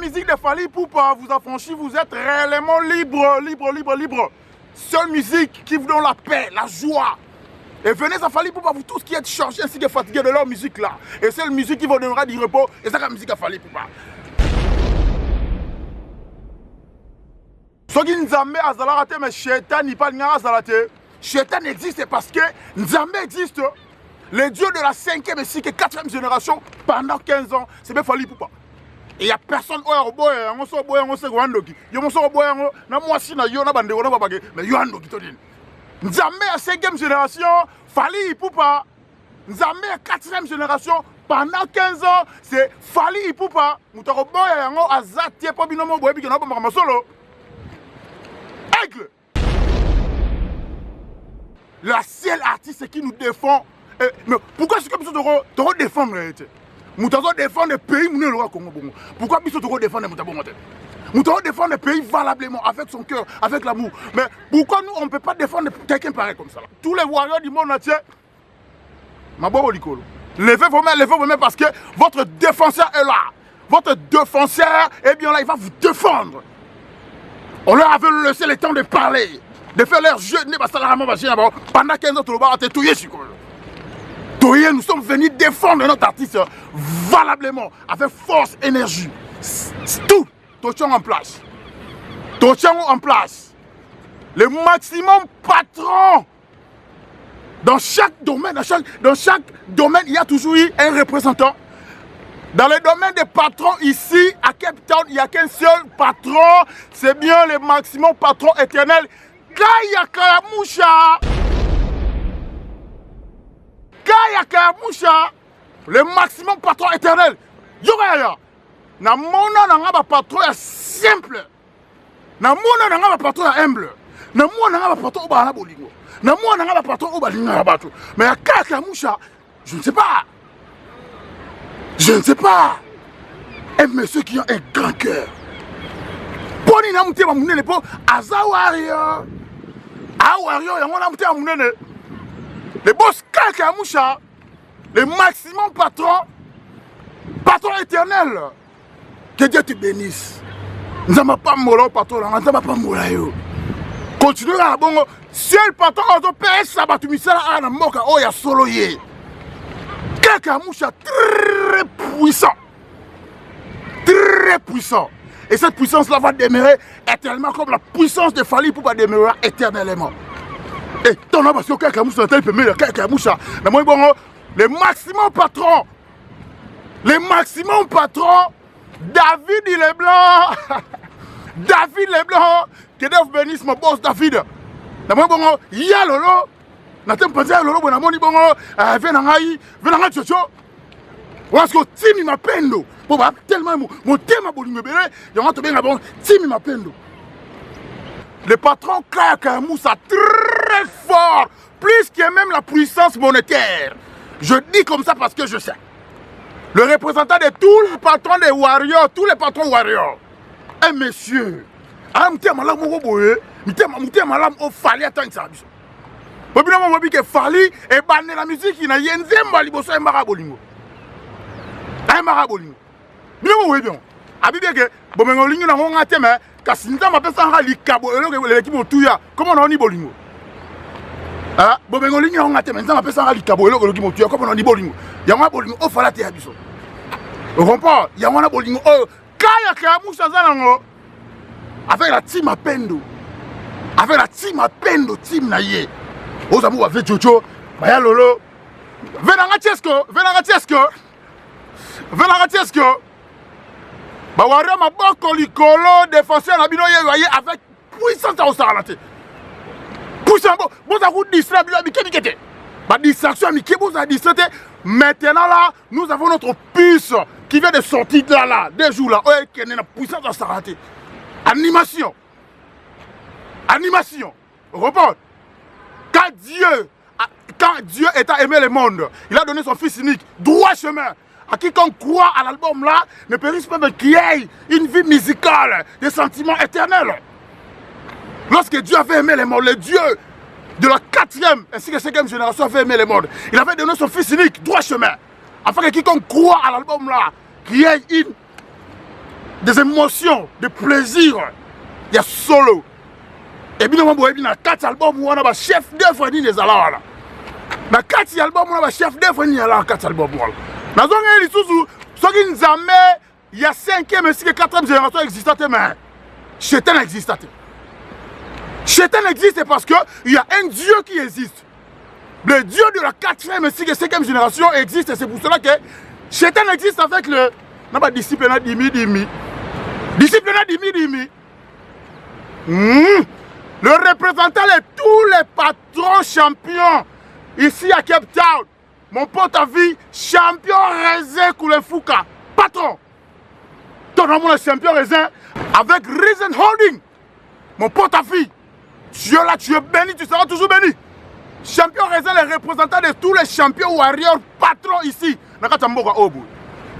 musique de Fally Ipupa vous affranchit, vous êtes réellement libre. Seule musique qui vous donne la paix, la joie. Et venez à Fally Ipupa, vous tous qui êtes chargés ainsi que fatigués de leur musique là. Et c'est la musique qui vous donnera du repos. Et c'est la musique à Fally Ipupa. Ce qui Nzambe a zalate, mais Shaitan n'est pas zalate. Shaitan existe parce que Nzambe existe. Les dieux de la 5e et 6e et 4e génération pendant 15 ans, c'est bien Fally Ipupa. Et il n'y a personne qui a boy, on s'est boy, on s'est wandoki. Yo on s'est boy, na moi si na yo na bande, on na babage, mais yo wandoki to din. Nzambe à 5e génération, Fally Ipupa. Nzambe à 4e génération, pendant 15 ans, c'est Fally Ipupa. Moutaro boy, on a zaté pour binomo boy, puis on a pas solo. Aigle. La seule artiste qui nous défend. Mais pourquoi est-ce que tu dois défendre la réalité? Nous devons défendre le pays, pourquoi tu dois défendre nous devons défendre le pays valablement, avec son cœur, avec l'amour. Mais pourquoi nous, on ne peut pas défendre quelqu'un pareil comme ça? Tous les warriors du monde entier, levez vos mains parce que votre défenseur est là. Votre défenseur, eh bien là, il va vous défendre. On leur avait laissé le temps de parler, de faire leur jeu. Pendant 15 ans, nous sommes venus défendre notre artiste valablement, avec force, énergie. Tout, touchons en place. Touchons en place. Le maximum patron. Dans chaque domaine, il y a toujours eu un représentant. Dans le domaine des patrons ici, à Cape Town, il n'y a qu'un seul patron. C'est bien le maximum patron éternel. Kaya Kalamusha. Kaya Kalamusha. Le maximum patron éternel. Yoraya. Na mona nanga patron simple. Na mona nanga patron humble. Na mona nanga patron obala bolingo. Na mona nanga patron obalinga bato. Mais Kaya Kalamusha, je ne sais pas. Je ne sais pas. Un monsieur qui a un grand cœur. Poni na mutema munene po azawario. Awario ya mona mutema munene. Le boss Kaya Kalamusha, le maximum patron, patron éternel. Que Dieu te bénisse. Nous n'avons pas molo patron, nous n'avons pas molo yo. Continuez à bon. Seul patron au PS sabatu misala ana moka oya solo ye. Kaya Kalamusha très puissant. Très puissant. Et cette puissance-là va demeurer éternellement comme la puissance de Fally Ipupa demeurera éternellement. Et ton nom parce que Kaya Kalamusha tel peut mettre Kaya Kalamusha. Le maximum patron. Le maximum patron. David il est blanc. David il est blanc. Que Dieu vous bénisse mon boss David. Il y a lolo. Natem penser lolo bon amoni bon venanga chocho. Parce que Timi Mapendo. Pour tellement mon thème bolingo belé, il y a bien bon Timi Mapendo. Le patron Kaya Kalamusha très fort, plus que même la puissance monétaire. Je dis comme ça parce que je sais. Le représentant de tous les patrons des warriors, tous les patrons warriors. Un monsieur. Fally attendre ça. Fally et banné la musique il a yenzemba liboso embara bolingo. Embara bolingo. Bien oui bien. Abibé que bomengo lingo na ngonga teme kasinza mapesa nga likabo eloko l'équipe otuya. Comment on ni bolingo? Ah, bomengo lingo na ngonga teme nza mapesa nga likabo eloko l'équipe otuya. Comment on ni bolingo? Yanga bolingo o Fally te abiso. On comprend? Yanga na bolingo o Kaya Kalamusha zanango. Avec la team Mapendo. Avec la team Mapendo, team na ye. Ozamu avec Jojo, Maya Lolo. Venanga Tiesko. Bawaria maboko likolo défenseur na bino ye avec puissance au saralate. Puissance bon ça vous distrait bino bikete. Ba distraction mi kebo za distraité. Maintenant là, nous avons notre puce qui vient de sortir de là, des jours là. Ouais, qui est la puissance au saralate. Animation. Report. Quand Dieu a aimé le monde, il a donné son fils unique, droit chemin. À quiconque croit à l'album là, ne périsse pas de qu'il y ait une vie musicale, des sentiments éternels. Lorsque Dieu avait aimé le monde, le Dieu de la 4e ainsi que 5e génération avait aimé le monde, il avait donné son fils unique, droit chemin. Afin que quiconque croit à l'album là, qu'il y ait des émotions, de plaisir. Il y a solo. Et bien, on a 4 albums où on a chef d'œuvre ni les alars. Dans 4 albums, on a chef d'œuvre ni les 4 albums. Dans un sous il y a 5e et 4e génération existante, mais Chétan existe. Chétan existe parce qu'il y a un Dieu qui existe. Le Dieu de la 4e et 5e génération existe. Et c'est pour cela que Chétan existe avec le disciplinat d'Imi. Disciplinat d'Imi. Le représentant de tous les patrons champions ici à Cape Town. Mon pote à vie, champion Raisin Koulenfouka. Patron. Ton nom le champion Raisin avec Reason Holding. Mon pote à vie. Tu es là, tu es béni, tu seras toujours béni. Champion Raisin, le représentant de tous les champions warriors patrons ici.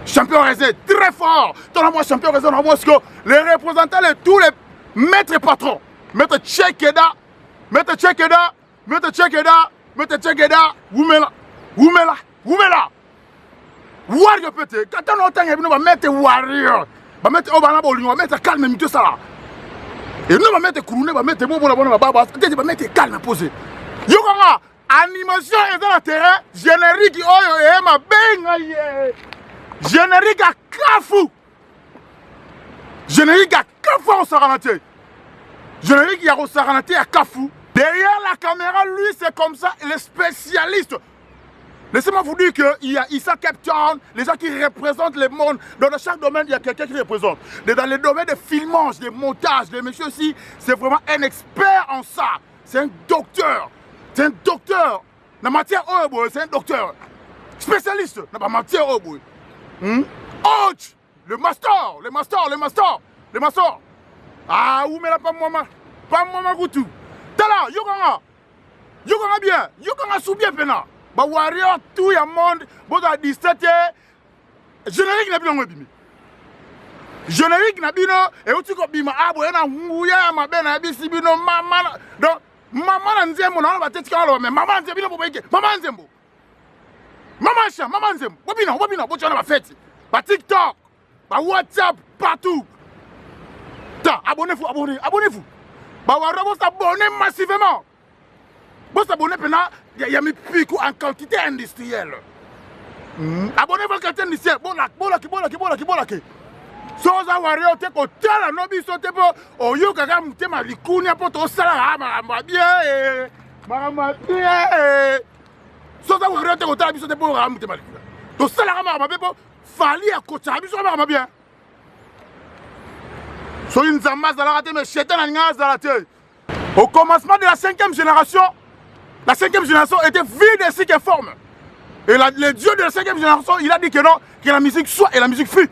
Champion Raisin, très fort. Ton nom champion Raisin, le représentant de tous les maîtres patrons. Maître Tchekeda, Maître Tchekeda, Maître Tchekeda, Maître Tchekeda, Woumela. Warrior peut-être. Quand on entend, on va mettre warrior. On va mettre Obama, on va mettre calme, mais tout ça. Et nous, on va mettre couronné, on va mettre bon, on va mettre calme, poser. Yokanga, animation est dans le terrain. Générique, oh, ma benga, générique à Kafou. Générique à Kafou, on s'arrête. Générique, il y a Saranaté à Kafou. Derrière la caméra, lui, c'est comme ça, il est spécialiste. Laissez-moi vous dire qu'il y a Issa Cape Town, les gens qui représentent le monde. Dans chaque domaine, il y a quelqu'un qui représente. Mais dans les domaines de filmage, de montage, les messieurs aussi, c'est vraiment un expert en ça. C'est un docteur. C'est un docteur. Dans la matière, c'est un docteur. Spécialiste dans la matière. Le master. Ah, où mais là, pas moi, Goutou. Tala, Yokanga bien, Yokanga sous bien pena. Bah, warrior, tout, y'a monde, bon, à 17, générique n'a pas bimi. Générique n'a pas et où tu peux bima, ah, bon, y'a un ma ben, abisi, bino, maman, donc, maman, nzembo, on va peut-être qu'on mais maman, nzembo, maman, nzembo. Maman, nzembo, bobina, bon, tu en as fait. Bah, TikTok, bah, WhatsApp, partout. Abonnez-vous. Bah, vous s'abonnez massivement. Vous s'abonnez maintenant, il y a mis pico en quantité industrielle. Abonnez-vous en quantité industrielle. Bon, Soza Wario, te ko tala no biso te po o yo kaka mutema likunya po to sala ma bien Soza Wario te ko tala biso te po mutema likunya. To sala ma bien po fali a kocha biso ma bien. So une zamba zalate mais Chétan nga zalate. Au commencement de la 5e génération, la 5e génération était vide ainsi que forme. Et le Dieu de la 5e génération, il a dit que non, que la musique soit et la musique fut.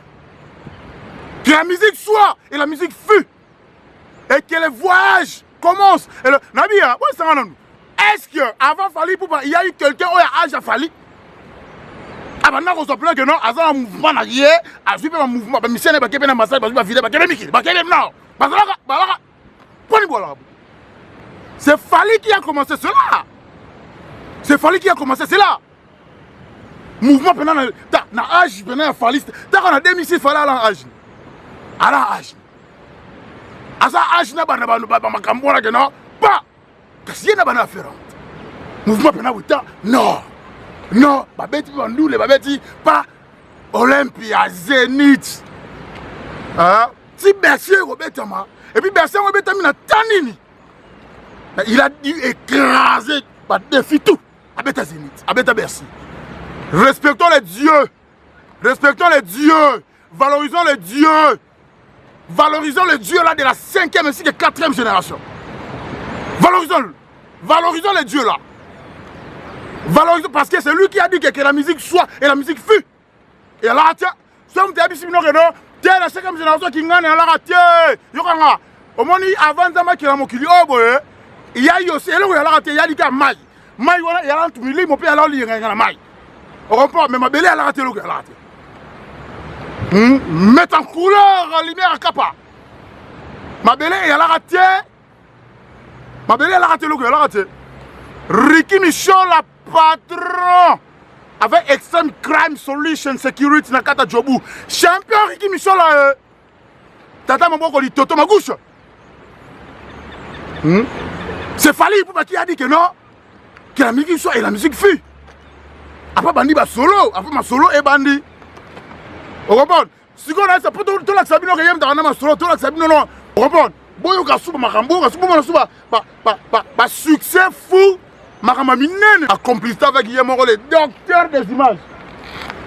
Que la musique soit et la musique fut. Et que les voyages commencent. Et le Nabi, est-ce qu'avant Fali Poupa, il y a eu quelqu'un qui a âge à Fali? Ah ben non, on se plaint que non, à un mouvement arrière, à suivre un mouvement, mais si on est pas capable de massage, parce que vidéo, parce que non, parce que c'est Fali qui a commencé cela. C'est Fali qui a commencé cela. Mouvement pendant na âge, pendant Fali, t'as qu'on a 2006 Fali à l'âge. À l'âge. À ça âge n'a pas de cambola que non, pas. Qu'est-ce qu'il y a dans l'affaire? Mouvement pendant le temps, non. Non, babeti bandou les babeti pas Olympia Zénith. Hein? Si Bercy Robetama et puis Bercy Robetama na tanini. Il a dû écraser par défi tout. Abeta Zénith, Abeta Bercy. Respectons les dieux. Respectons les dieux. Valorisons les dieux. Valorisons les dieux là de la 5e ainsi que 4e génération. Valorisons-le. Valorisons les dieux là. Valorisons parce que c'est lui qui a dit que la musique soit et la musique fut. Et là, tiens, si on t'a dit que la 5e génération qui gagne, là, au moins avant Zama qui a mon kili, il y a aussi, il y a dit qu'il y a maille. Maille, il y a un tout milieu, mon père, alors il y a maille. On comprend, mais ma belle, elle a raté le gars. Mettre en couleur la lumière à capa. Ma belle, elle a raté. Ma belle, elle a raté le gars, elle a raté. Ricky Michaud, la patron avec Extreme Crime Solution Security Nakata Jobu. Champion Ricky Michaud là. Tata Maboko dit Toto ma gauche. C'est Fally Ipupa qui a dit que non, que la musique soit et la musique fut. Après bandi ba solo, après ma solo et bandi. On comprend? Si on a ça pour tout la sabino que yem dans ma solo, tout la sabino non. On comprend? Boyo ka suba makambo, ka suba suba ba succès fou. Makama minene accomplissé avec Yem Moro, le docteur des images.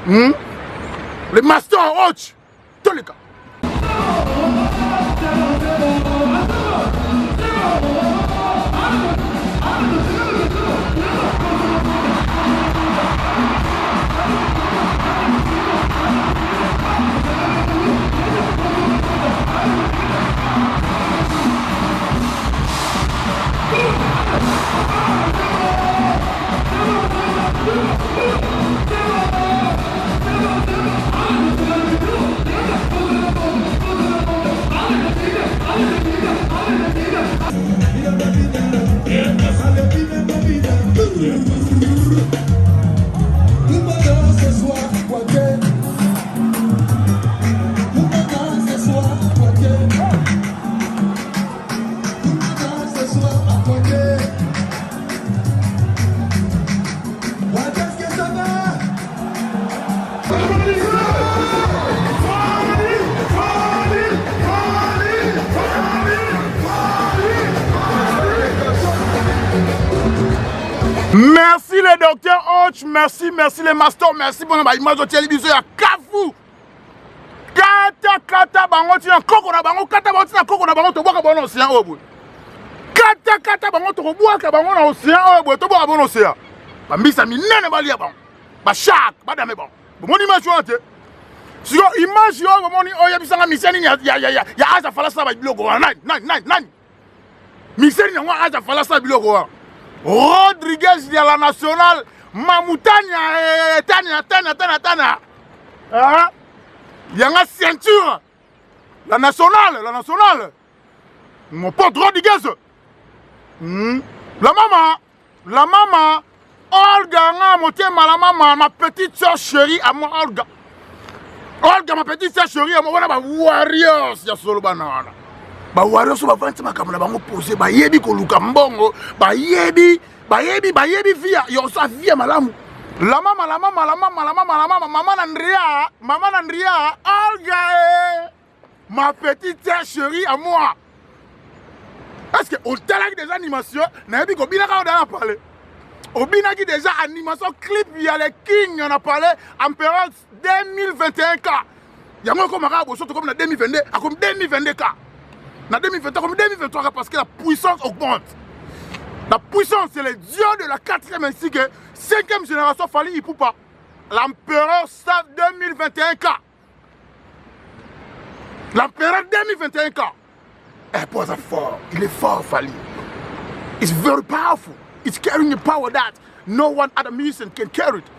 Le master en haute. Tous les cas. Merci les docteurs Hodge, merci les masters, merci pour la image de télévision à Kafou. Kata bango tina koko na bango, kata bango tina koko na bango to boka bon océan obo. Kata bango to boka bango na océan obo to boka bon océan. Ba mbisa minene balia bango. Ba shark, ba dame bango. Bon image wante. Siko image yo moni oya bisanga miseni ya aza falasa ba biloko nani. Miseni ngo aza falasa biloko. Rodriguez de la nationale, Mamoutania, Tana. Ah, il y a une ceinture. La nationale. Mon pote Rodriguez. La maman, Olga, la maman, ma petite soeur chérie, à moi, Olga, ma petite soeur chérie, à moi, on a Warriors, il y a solo banana. Ba waro so ba vante makamona bango poser ba yebi ko luka mbongo ba yebi via yo sa via malamu la mama Andrea Olga ma petite chérie à moi. Est-ce que au talak des animations na yebi ko binaka on a parlé au binaki déjà animation clip via les King on a parlé Empereur 2021 k yango ko makabo surtout comme na 2022 à comme 2022 k. En 2023 comme 2023 parce que la puissance augmente. La puissance c'est le dieu de la 4e ainsi que 5e génération Fally Ipupa. L'empereur 2021K. L'empereur 2021K. Eh, pas fort. Il est fort Fally. It's very powerful. It's carrying a power that no one other musician can carry it.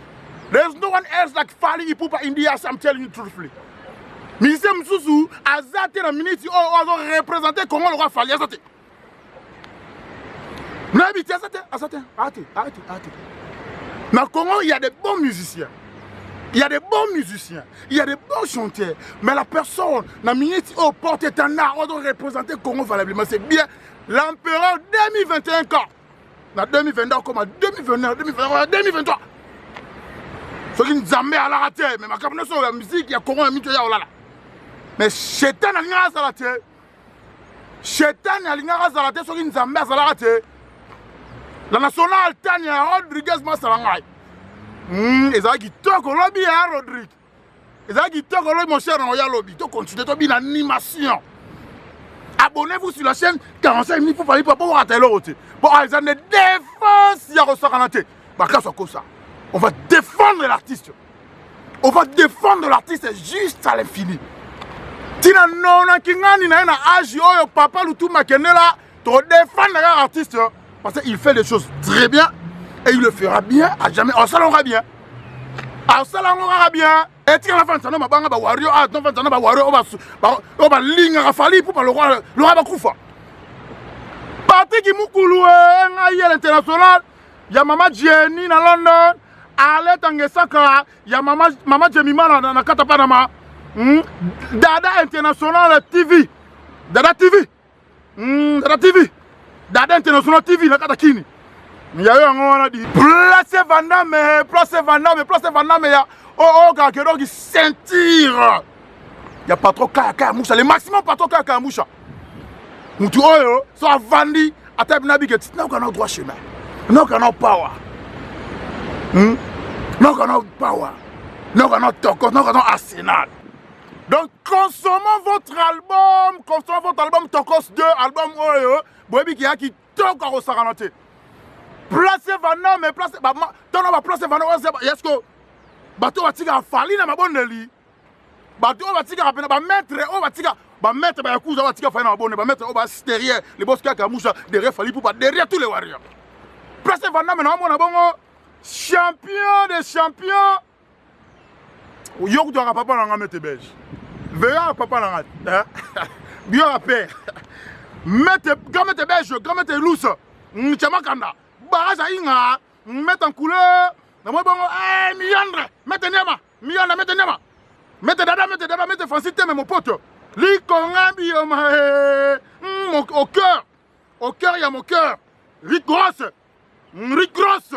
There's no one else like Fally Ipupa in the ass, I'm telling you truthfully. Musicien Moussou, Azate la minute, on représenté comment le roi Fally Azate. Arrêtez. Dans le Congo, il y a des bons musiciens. Il y a des bons chanteurs. Mais la personne, la minute, au porte étendard, on doit représenter Congo valablement. C'est bien l'empereur 2021 cas. Dans 2022, comme en 2029, 2023. Ce qui nous a mis à la rater, mais ma capacité sur la musique, il y a Congo, il y a là. Mais Chétan a l'ingara zalate. Chétan a l'ingara zalate, ce qui nous a mis à la rater. La nationale, Tania Rodriguez Massalangai. Ils ont dit que lobby, Rodrigue. Ils ont dit que mon cher Royal Lobby. Tu continues à bien animation. Abonnez-vous sur la chaîne 45 minutes pour Fally Ipupa pour rater l'autre. Bon, ils ont des défenses, il y a ressort en entier. Comme ça. On va défendre l'artiste. On va défendre l'artiste juste à l'infini. Tina nona kingani na âge yo papa lutu makenela to défendre l'artiste parce qu'il fait des choses très bien et il le fera bien à jamais. On s'allongera bien. Et tu la fin ça ma banga ba wario ah non fin ça ba wario on va linga Fally pour le roi ba kufa. Parti qui mukulu ngai à l'international, ya mama Jenny na London, Ale Tangesaka, ya mama Jemima na kata Panama. Dada International TV. Dada TV. Dada TV. Dada International TV. La katakini. Il y a eu un dit. Placez Vandame. Placez Vandame. Placez Vandame. Oh, Kakero qui sentir. Il n'y a pas trop Kaka Moucha. Le maximum pas trop Kaka Moucha. Moutou Oyo. Soit Vandi. A tel nabi que tu n'as aucun droit chemin. Non, qu'on a power. Non, qu'on a power. Non, qu'on a toko. Non, qu'on a arsenal. Donc, consommons votre album Tokos 2, album Oyo. Boebi qui a qui toko au Saranate. Placez Vanna, mais placez. T'en as placé Vanna. Est-ce que. Bateau va tirer à Fali dans ma bonne lit. Bateau va tirer à peine. Maître, on va tirer. Maître, va cousin, va tirer à Fali dans ma bonne. Maître, on va derrière les boss qui a Kamoucha, derrière Fali pour pas derrière tous les warriors. Placez Vanna, maintenant, on a bon. Champion des champions. Yo, tu as papa dans la mette belge. Veillez papa dans la. Bien à paix. Mette, grand mette belge, grand mette lousse. Tchamakanda. Barrage à Inga. Mette en couleur. Moi, bon, Miandre. Mette Nema. Miandre, mette Nema. Mette Dada, mette Francis Teme, mon pote. Likongambi, au cœur. Au cœur, il y a mon cœur. Rick Gross. Rick Gross.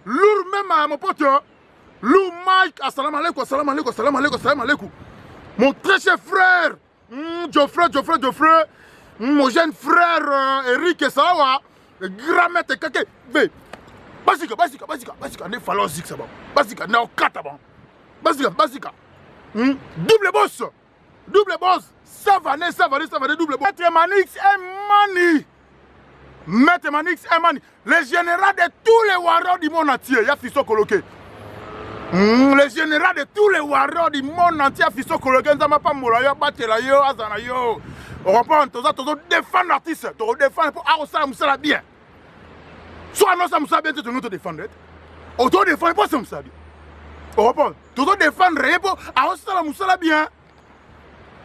Lourd même, mon pote. Lou Mike, assalamu alaikum, assalamu alaikum, assalamu alaikum, assalamu alaikum. Mon très cher frère, Geoffrey, mon jeune frère Eric Sawa, grand-mère Kake, Basika, ne fallait aussi que ça va. Basika, ne okata bon. Basika. Double boss, ça va, double boss. Maître Manix et Mani, les généraux de tous les warriors du monde entier, il y a Fisso coloqué. Les généraux de tous les warriors du monde entier, Fisso coloqué, nous n'avons pas moula, batela yo, azana yo. On reprend, tu dois défendre l'artiste, tu dois défendre pour arroser Moussala bien. Soit non, ça Moussala bien, tu dois te défendre. On doit défendre pour ça Moussala bien. On reprend, tu dois défendre pour arroser Moussala bien.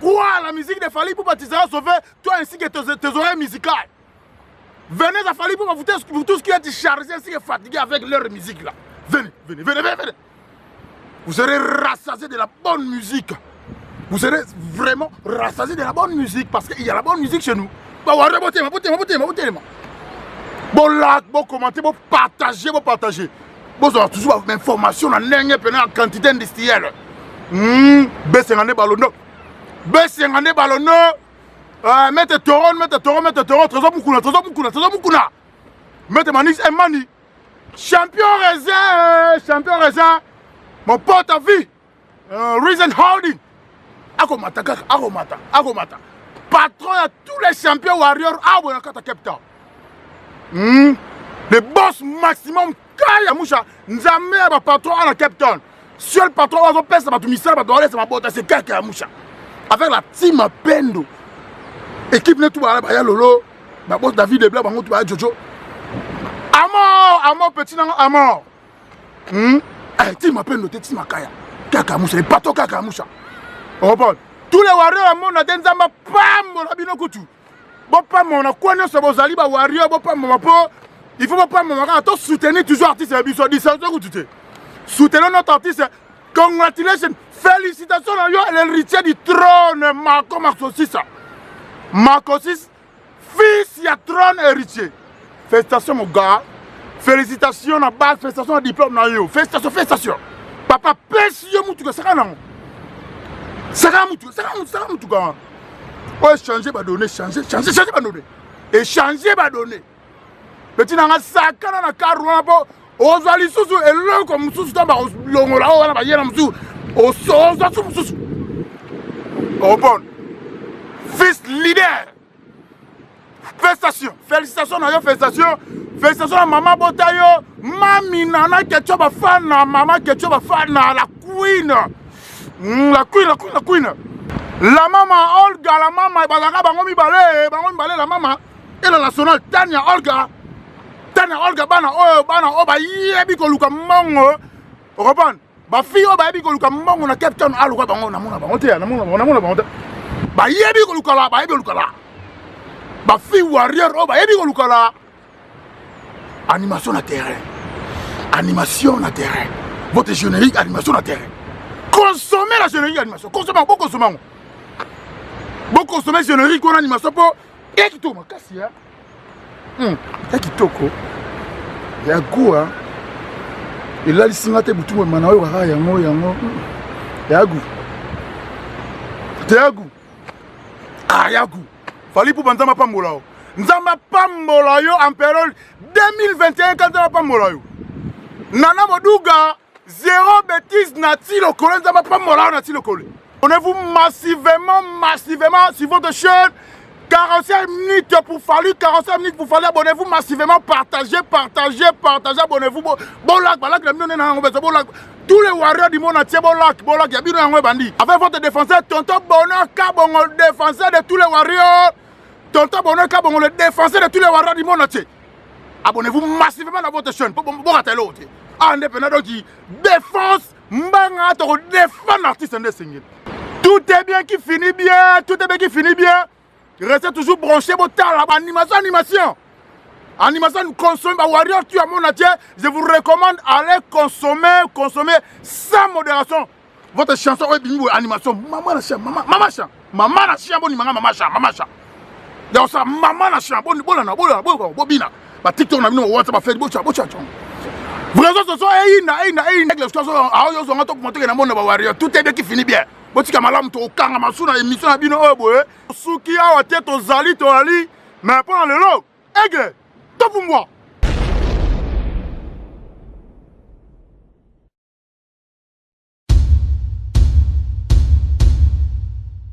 Quoi, la musique de Fali pour baptiser, sauver toi ainsi que tes oreilles musicales. Venez à Fali pour vous tous qui êtes chargés, qui êtes fatigués avec leur musique là. Venez. Vous serez rassasiés de la bonne musique. Vous serez vraiment rassasiés de la bonne musique parce qu'il y a la bonne musique chez nous. Bon, like, bon commenter, bon partager. Bon, vous avez toujours l'information en quantité industrielle. B50 ballonneau. Mettez Toron, trésor Moukouna. Mettez Manix et Mani. Champion raisin. Mon pote à vie. Reason Holding. Agomata. Patron à tous les champions warriors. Abonakata Capital. Le boss maximum. Kaya Moucha. Nzame à patron à la Capital. Seul patron à son père, ça va tout misère, c'est ma botte, c'est Kaya Moucha. Avec la team à Pendo. Équipe n'est tout à la Lolo, ma boss David de Blanc, ma tout à Jojo. Amor, petit nan, Amor. Team à Pendo, team à Kaya. Kaka Moucha, les patos Kaka Moucha. Tous les warriors à mon Adenzamba, pam, on a bien beaucoup tout. Bon, pam, on a quoi, nous sommes aux alibas warriors, bon, pam, on a il faut pas me soutenir toujours l'artiste et Abisson. Soutenez notre artiste. Congratulations. Félicitations à l'héritier du trône, Marco 6. Marco 6, fils, il y a trône héritier. Félicitations, mon gars. Félicitations à base, félicitations à diplôme. Félicitations. Papa, pêche, moutou, ça va non. Ça va moutou. Ouais, changer, va donner, changer, va donner. Et changer, va donner. Petit nanga sakana na karwa po ozali susu elo comme susu tamba longola wana bayera musu osoza susu bon fils leader félicitations à maman Botayo mami nana ketcho ba fan na mama ketcho ba fan na la queen la maman Olga la maman bazaka bango mi balé la maman et la nationale Tania Olga bana oba yebi ko luka mongo reprendre ba fille oba yebi ko luka mongo na Cape Town aluka bango na mona bango te na mona bango ba yebi ko luka la ba fille warrior oba yebi ko luka la animation na terrain votre générique animation na terrain Consommer la générique animation. Consommer, beaucoup consommer. Beaucoup consommer générique qu'on animation pour. Et qui tourne, casse ya. Et qui toko. Il y a goût, hein. Et là, il s'y a des boutons, mais il y a goût. Il y a goût. Il y a goût. Ah, il y a goût. Fallait pour Banzama Pambolao. Nzamba Pambolayo en période 2021 quand Nzamba Pambolayo. Nana Modouga, zéro bêtise nati le collet, Nzamba Pambolayo nati le collet. Abonnez-vous massivement sur votre chaîne. 45 minutes pour Fally, 45 minutes pour Fally. Abonnez-vous massivement, partagez, abonnez-vous. Bon lac, tous les warriors du monde entier, bon lac, il y a bien un bandit. Avec votre défenseur, Tonton Bonheur Kabongo, le défenseur de tous les warriors. Tonton Bonheur Kabongo, le défenseur de tous les warriors du monde entier. Abonnez-vous massivement dans votre chaîne. Pour rater l'autre. Indépendant qui défense, mbanga, to défend l'artiste indé. Tout est bien qui finit bien, tout est bien qui finit bien. Restez toujours branché, animation. Animation, consommer, warrior, tu as mon entier. Je vous recommande, allez consommer sans modération. Votre chanson est bien, animation. Maman la chien, maman la chien, maman chat. Donc ça, maman la chien, bobina. Bah TikTok, on a mis au WhatsApp, fait beau chat. Vos réseaux sociaux, tout est bien qui finit bien. Botika malamu to kanga masuna émission na bino oboye suki awa te to zali to ali mais pendant le lot aigle to pour moi